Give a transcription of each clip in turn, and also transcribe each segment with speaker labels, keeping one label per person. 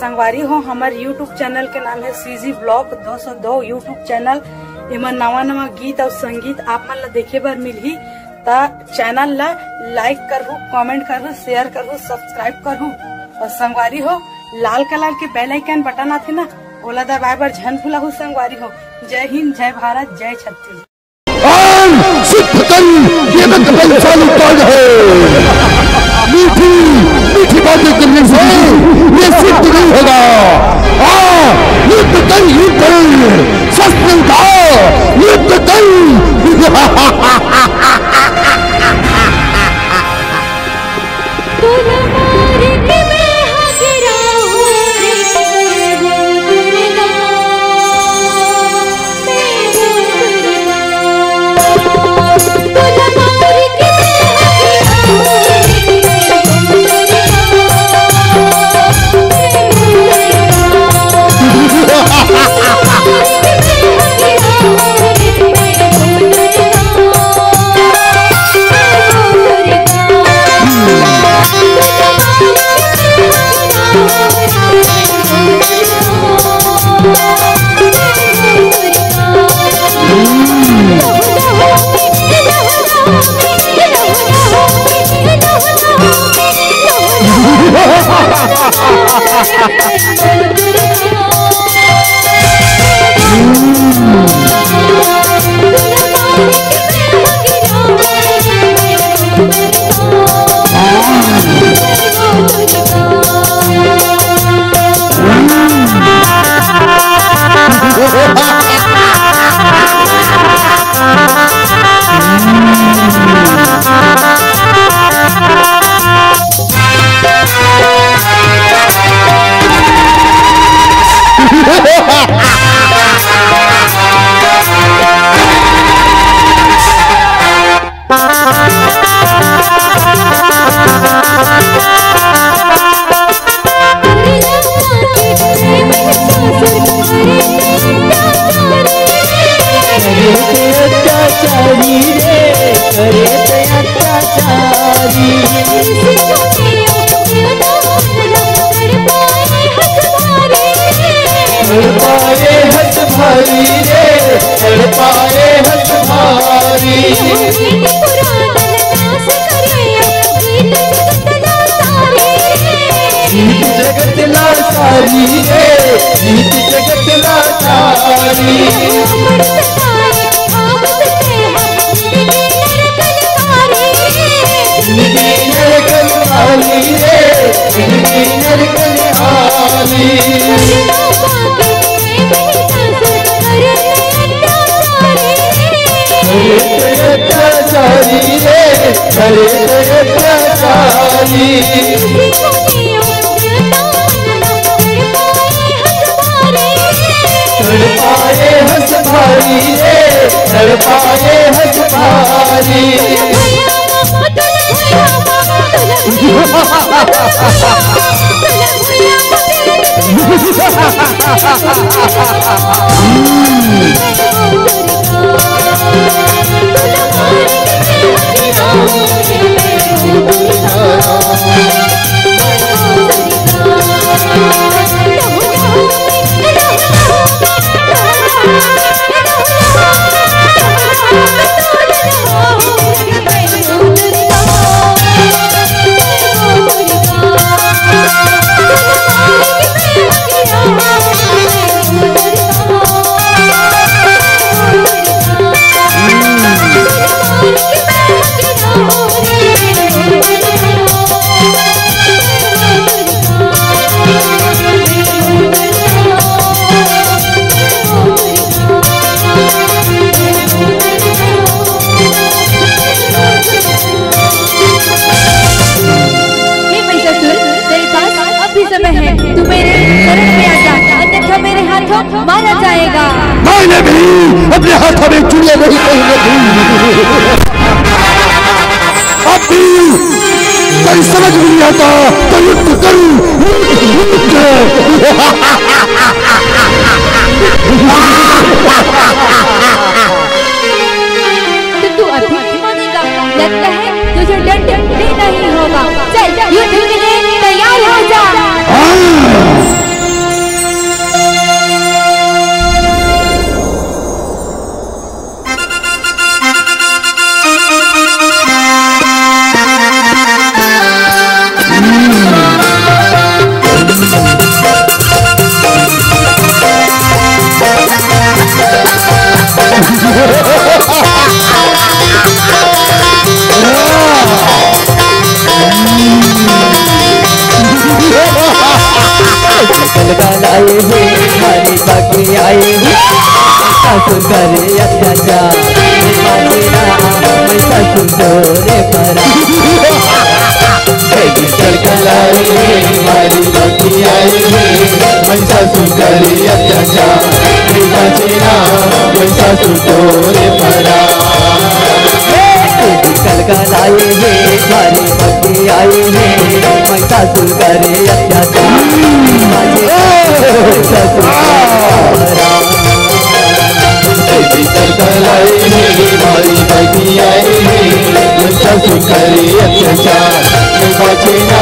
Speaker 1: संगवारी हो हमारे यूट्यूब चैनल के नाम है सीजी ब्लॉग 202 यूट्यूब चैनल। इमन नवा नवा गीत और संगीत आप मन ला देखे बर मिलही। ता चैनल ला लाइक करहु, कमेंट करहु, शेयर करहु, सब्सक्राइब करहु और संगवारी हो लाल कलर के बेल आइकन बटन आथे ना ओला दबाए बर झन भूलहु। संगवारी हो जय हिंद, जय भारत, जय छत्तीसगढ़।
Speaker 2: मीठी मीठी बातें करने से ये सिद्ध नहीं होगा। युद्ध कर, युद्ध शस्त्र उठाओ, युद्ध कर।
Speaker 3: मारा जाएगा।
Speaker 2: मैंने भी अपने हाथों में चुनिया नहीं अब भी कहीं समझ नहीं आता तो युद्ध करूं।
Speaker 3: तू अभी नहीं मानेगा, लगता है तुझे दंड देना ही होगा। चल युद्ध के लिए तैयार हो जा।
Speaker 4: लाए हैं हमारी बाकी आए हैं सासुर करे अत्याचार मैं सासुर तोरे परा
Speaker 2: लाए हैं हमारी बाकी आए हैं मैं सासुर करे अत्याचार बचेना मैं सासुर तोरे परा
Speaker 4: लाए हैं हमारी बाकी आए हैं मैं सासुर करे अत्याचार
Speaker 2: लाए हैं हमारी बाकी आए हैं मैं सासुर करे अत्याचार बचेना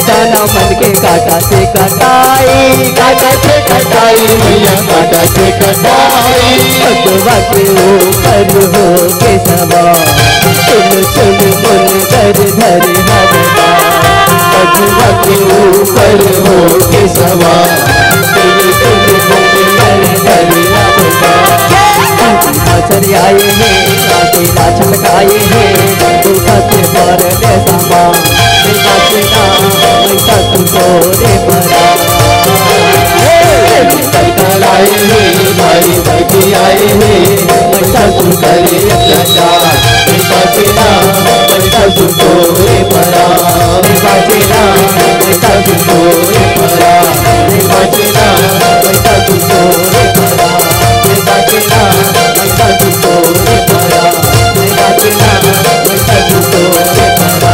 Speaker 4: दाना मन के काटा से कटाई
Speaker 2: मैया काटा से कटाई
Speaker 4: भगवा के ऊपर हो के सवा सुन सुन मुन धर धर हरदा
Speaker 2: भगवा के ऊपर हो के सवा
Speaker 4: सुन सुन मुन धर धर हरदा आए हैं अकेला छटकाए हैं दुखा से पर ले समा मैं सासुर तोरे परा
Speaker 2: लाए हैं भाई बाकी आए हैं मैं सासुर करे अत्याचार बचेना मैं सासुर तोरे परा बचेना मैं सासुर तोरे परा बचेना मैं सासुर तोरे परा बचेना मैं सासुर तोरे परा बचेना मैं सासुर तोरे परा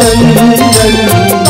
Speaker 4: चंदन